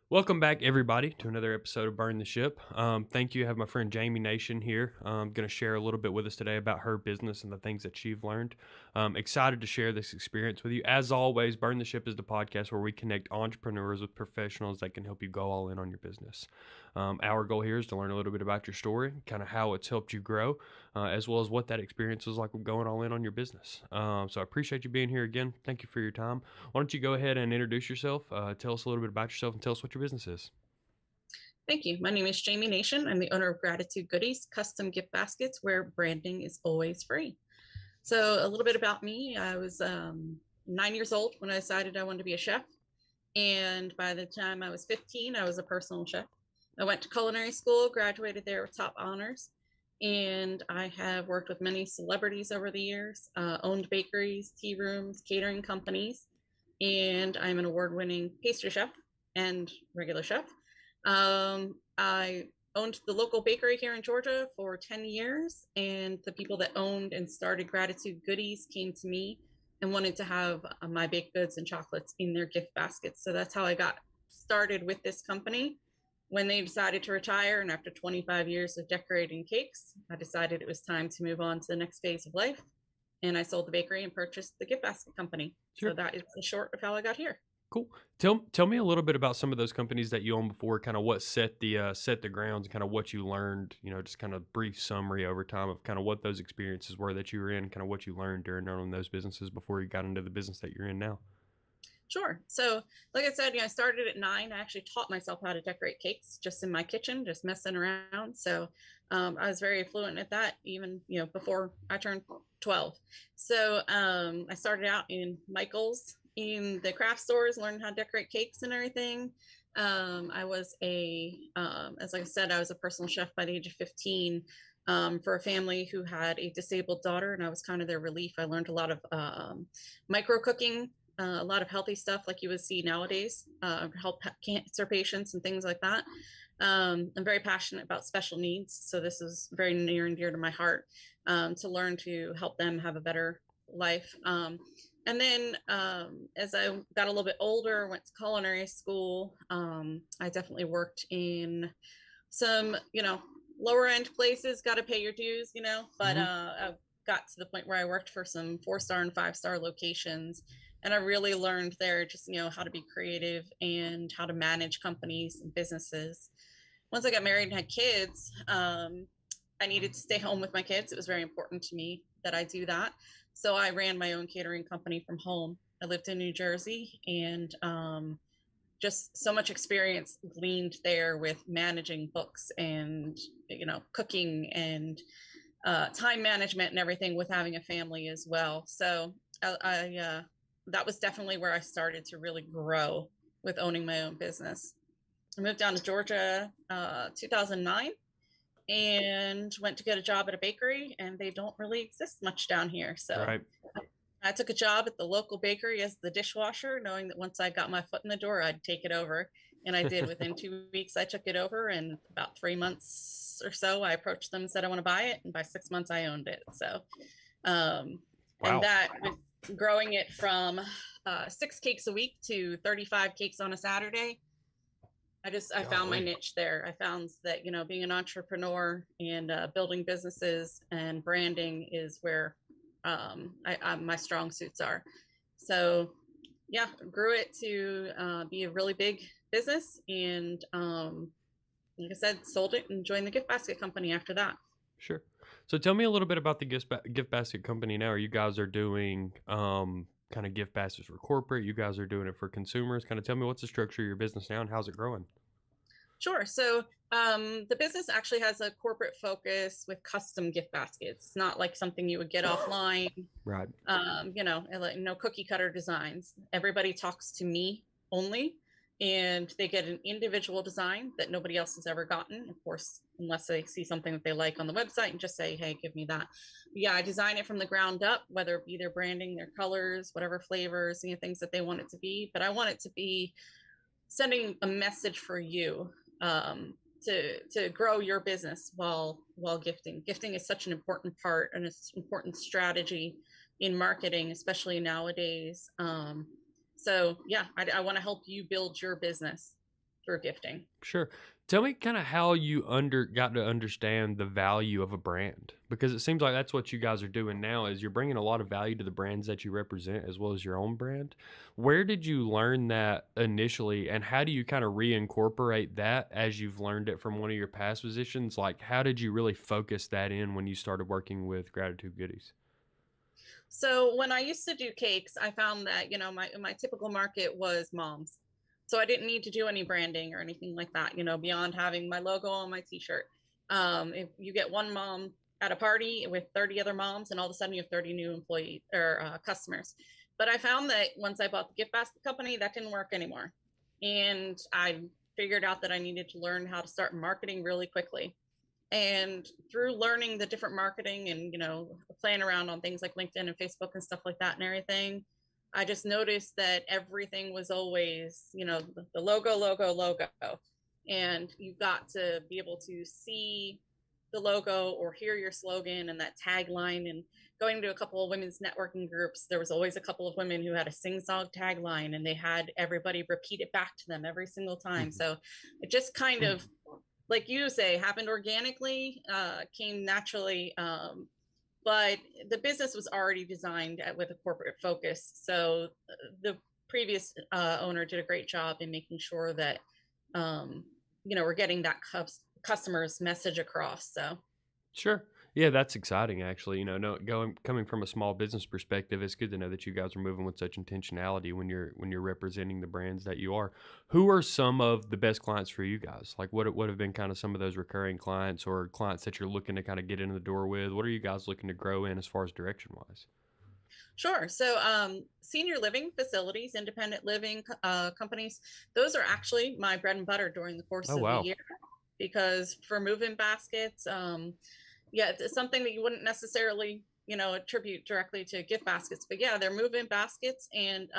Welcome back, everybody, to another episode of Burn the Ship. Thank you. I have my friend Jamie Nation here. Going to share a little bit with us today about her business and the things that she's learned. Excited to share this experience with you. As always, Burn the Ship is the podcast where we connect entrepreneurs with professionals that can help you go all in on your business. Our goal here is to learn a little bit about your story, kind of how it's helped you grow, as well as what that experience was like with going all in on your business. So I appreciate you being here again. Thank you for your time. Why don't you go ahead and introduce yourself? Tell us a little bit about yourself and tell us what your business is. Thank you. My name is Jamie Nation. I'm the owner of Gratitude Goodies, custom gift baskets where branding is always free. So, a little bit about me. I was 9 years old when I decided I wanted to be a chef. And by the time I was 15, I was a personal chef. I went to culinary school, graduated there with top honors. And I have worked with many celebrities over the years, owned bakeries, tea rooms, catering companies. And I'm an award winning pastry chef and regular chef. I owned the local bakery here in Georgia for 10 years, and the people that owned and started Gratitude Goodies came to me and wanted to have my baked goods and chocolates in their gift baskets. So that's how I got started with this company. When they decided to retire, and after 25 years of decorating cakes, I decided it was time to move on to the next phase of life. And I sold the bakery and purchased the gift basket company. So Sure. that is the short of how I got here. Cool. Tell me a little bit about some of those companies that you owned before, kind of what set the grounds and kind of what you learned, just kind of brief summary over time of kind of what those experiences were that you were in, kind of what you learned during owning those businesses before you got into the business that you're in now. Sure. So, like I said, I started at 9. I actually taught myself how to decorate cakes just in my kitchen, just messing around. So, I was very fluent at that, even before I turned 12. So, I started out in Michael's in the craft stores, learning how to decorate cakes and everything. I was as I said, I was a personal chef by the age of 15. For a family who had a disabled daughter, and I was kind of their relief. I learned a lot of micro cooking, a lot of healthy stuff like you would see nowadays, help cancer patients and things like that. I'm very passionate about special needs, so this is very near and dear to my heart, to learn to help them have a better life. And then as I got a little bit older, went to culinary school, I definitely worked in some, lower end places, got to pay your dues, but Hmm. I got to the point where I worked for some 4-star and 5-star locations. And I really learned there just, how to be creative and how to manage companies and businesses. Once I got married and had kids, I needed to stay home with my kids. It was very important to me that I do that. So I ran my own catering company from home. I lived in New Jersey, and just so much experience gleaned there with managing books and cooking and time management and everything with having a family as well. So I that was definitely where I started to really grow with owning my own business. I moved down to Georgia 2009 and went to get a job at a bakery, and they don't really exist much down here. So Right. I took a job at the local bakery as the dishwasher, knowing that once I got my foot in the door, I'd take it over. And I did. Within 2 weeks, I took it over. And about 3 months or so, I approached them and said, I want to buy it. And by 6 months, I owned it. So, um, and Wow. that with growing it from 6 cakes a week to 35 cakes on a Saturday, I found my Golly. niche there. I found that, being an entrepreneur and building businesses and branding is where my strong suits are. So, yeah, grew it to be a really big business. And like I said, sold it and joined the gift basket company after that. Sure. So tell me a little bit about the gift basket company now. You guys are doing kind of gift baskets for corporate. You guys are doing it for consumers. Kind of tell me what's the structure of your business now and how's it growing? Sure. So the business actually has a corporate focus with custom gift baskets. It's not like something you would get offline, Right. like no cookie cutter designs. Everybody talks to me only, and they get an individual design that nobody else has ever gotten. Of course, unless they see something that they like on the website and just say, "Hey, give me that." But yeah, I design it from the ground up, whether it be their branding, their colors, whatever flavors, things that they want it to be. But I want it to be sending a message for you, to grow your business while gifting. Gifting is such an important part and it's an important strategy in marketing, especially nowadays. So yeah, I want to help you build your business through gifting. Sure. Tell me kind of how you got to understand the value of a brand, because it seems like that's what you guys are doing now is you're bringing a lot of value to the brands that you represent as well as your own brand. Where did you learn that initially, and how do you kind of reincorporate that as you've learned it from one of your past positions? Like, how did you really focus that in when you started working with Gratitude Goodies? So when I used to do cakes, I found that, my typical market was moms. So I didn't need to do any branding or anything like that, beyond having my logo on my t-shirt. If you get one mom at a party with 30 other moms, and all of a sudden you have 30 new employee or customers. But I found that once I bought the gift basket company, that didn't work anymore. And I figured out that I needed to learn how to start marketing really quickly. And through learning the different marketing and playing around on things like LinkedIn and Facebook and stuff like that and everything, I just noticed that everything was always the logo, and you got to be able to see the logo or hear your slogan and that tagline. And going to a couple of women's networking groups, there was always a couple of women who had a sing-song tagline, and they had everybody repeat it back to them every single time. So it just kind of, like you say, happened organically, came naturally. But the business was already designed with a corporate focus. So the previous owner did a great job in making sure that, we're getting that customer's message across. So Sure. Yeah, that's exciting actually. Coming from a small business perspective, it's good to know that you guys are moving with such intentionality when you're representing the brands that you are. Who are some of the best clients for you guys? Like what have been kind of some of those recurring clients or clients that you're looking to kind of get into the door with? What are you guys looking to grow in as far as direction wise? sure. So senior living facilities, independent living companies, those are actually my bread and butter during the course Oh of the wow. year, because for move-in baskets, yeah, it's something that you wouldn't necessarily, attribute directly to gift baskets, but yeah, they're move-in baskets. And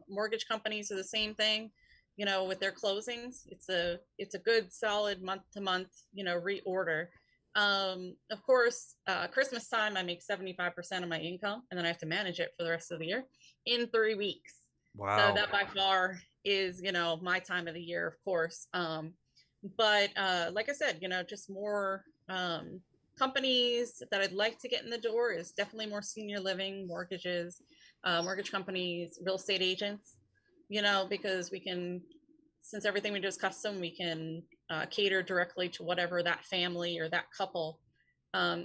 mortgage companies are the same thing, with their closings. It's a good solid month to month, reorder. Of course, Christmas time, I make 75% of my income, and then I have to manage it for the rest of the year in 3 weeks. So Wow. that by far is, my time of the year, of course. But like I said, just more companies that I'd like to get in the door is definitely more senior living, mortgages, mortgage companies, real estate agents, because we can, since everything we do is custom, we can cater directly to whatever that family or that couple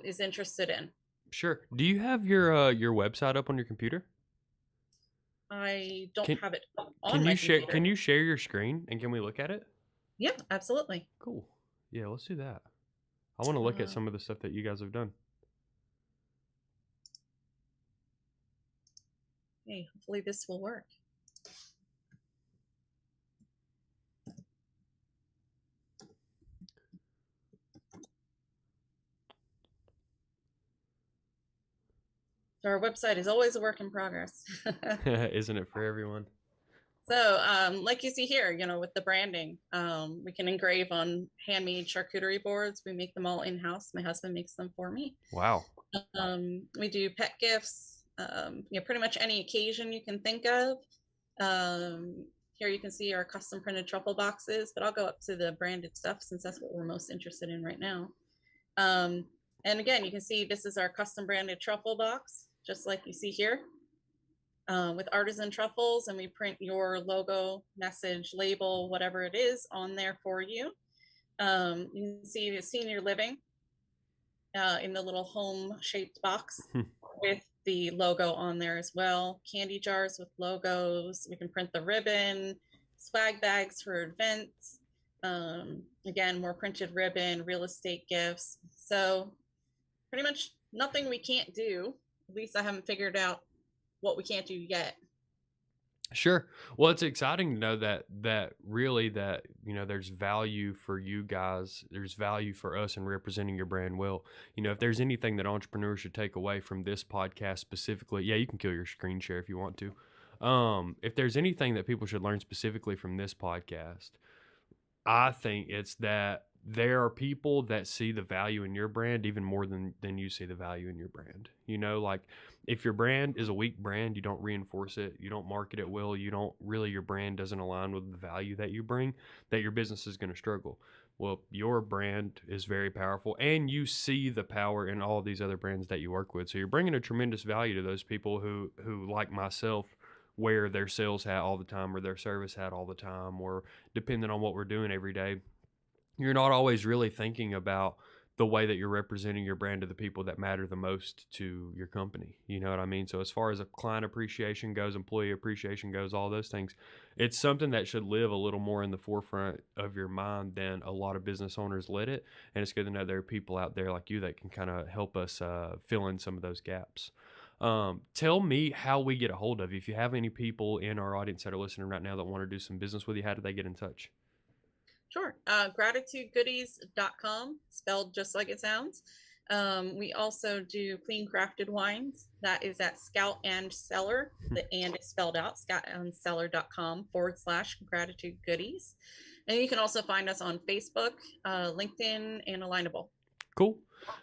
is interested in. Sure. Do you have your website up on your computer? I don't Can have it on my computer. can you share your screen and can we look at it? Yeah, absolutely. Cool. Yeah, let's do that. I want to look at Uh, some of the stuff that you guys have done. hey, hopefully this will work. So our website is always a work in progress. Isn't it for everyone? So, like you see here, with the branding, we can engrave on handmade charcuterie boards. We make them all in-house. My husband makes them for me. Wow. We do pet gifts, pretty much any occasion you can think of. Here you can see our custom printed truffle boxes, but I'll go up to the branded stuff since that's what we're most interested in right now. And again, you can see this is our custom branded truffle box, just like you see here, with artisan truffles, and we print your logo, message, label, whatever it is on there for you. You can see the senior living in the little home shaped box with the logo on there as well. Candy jars with logos. We can print the ribbon, swag bags for events. Again, more printed ribbon, real estate gifts. So pretty much nothing we can't do. At least I haven't figured out what we can't do yet. Sure. Well, it's exciting to know that really that there's value for you guys. There's value for us in representing your brand well. If there's anything that entrepreneurs should take away from this podcast specifically, yeah, you can kill your screen share if you want to. If there's anything that people should learn specifically from this podcast, I think it's that there are people that see the value in your brand even more than you see the value in your brand. You know, like if your brand is a weak brand, you don't reinforce it, you don't market it well, you don't really your brand doesn't align with the value that you bring, that your business is going to struggle. Well, your brand is very powerful and you see the power in all of these other brands that you work with. So you're bringing a tremendous value to those people who like myself wear their sales hat all the time or their service hat all the time or depending on what we're doing every day, you're not always really thinking about the way that you're representing your brand to the people that matter the most to your company. You know what I mean? So as far as a client appreciation goes, employee appreciation goes, all those things, it's something that should live a little more in the forefront of your mind than a lot of business owners let it. And it's good to know there are people out there like you that can kind of help us fill in some of those gaps. Tell me how we get a hold of you. If you have any people in our audience that are listening right now that want to do some business with you, how do they get in touch? Sure. Gratitudegoodies.com, spelled just like it sounds. We also do clean crafted wines. That is at Scout and Cellar. The and is spelled out, scoutandcellar.com/gratitude goodies. And you can also find us on Facebook, LinkedIn, and Alignable. Cool.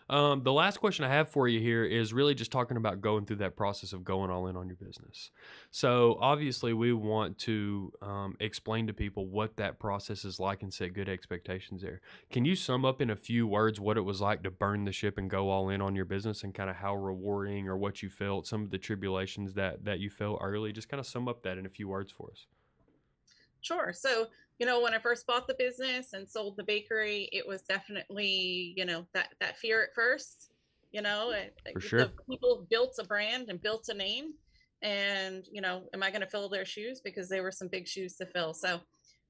The last question I have for you here is really just talking about going through that process of going all in on your business. So obviously, we want to explain to people what that process is like and set good expectations there. Can you sum up in a few words what it was like to burn the ship and go all in on your business, and kind of how rewarding or what you felt, some of the tribulations that you felt early? Just kind of sum up that in a few words for us. Sure. So, when I first bought the business and sold the bakery, it was definitely, that fear at first. For The sure. people built a brand and built a name, and am I going to fill their shoes, because they were some big shoes to fill. So,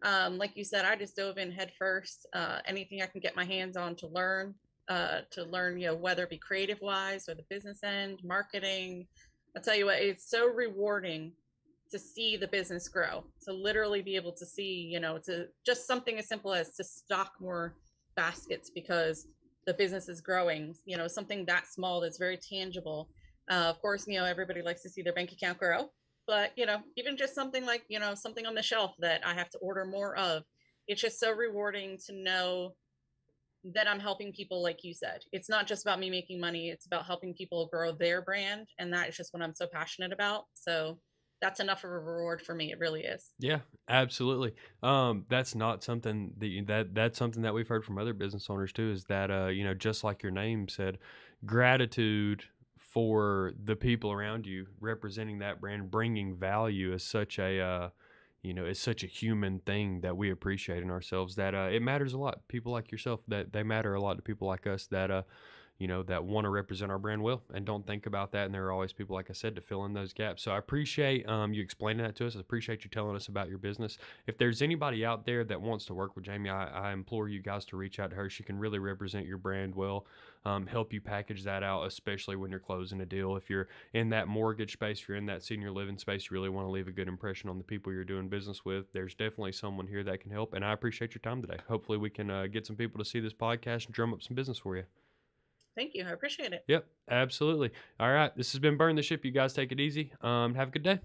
like you said, I just dove in head first. Anything I can get my hands on to learn, whether it be creative wise or the business end, marketing. I'll tell you what, it's so rewarding to see the business grow, to literally be able to see, to just something as simple as to stock more baskets because the business is growing, something that small that's very tangible. Of course, everybody likes to see their bank account grow, but, even just something like, something on the shelf that I have to order more of, it's just so rewarding to know that I'm helping people. Like you said, it's not just about me making money, it's about helping people grow their brand. And that is just what I'm so passionate about. So that's enough of a reward for me. It really is. Yeah, absolutely. That's not something that's something that we've heard from other business owners too, is that just like your name said, gratitude for the people around you representing that brand, bringing value is such a is such a human thing that we appreciate in ourselves, that it matters a lot. People like yourself, that they matter a lot to people like us that that want to represent our brand well and don't think about that. And there are always people, like I said, to fill in those gaps. So I appreciate you explaining that to us. I appreciate you telling us about your business. If there's anybody out there that wants to work with Jamie, I implore you guys to reach out to her. She can really represent your brand well, help you package that out, especially when you're closing a deal. If you're in that mortgage space, if you're in that senior living space, you really want to leave a good impression on the people you're doing business with. There's definitely someone here that can help. And I appreciate your time today. Hopefully we can get some people to see this podcast and drum up some business for you. Thank you. I appreciate it. Yep, absolutely. All right, this has been Burn the Ship. You guys take it easy. Have a good day.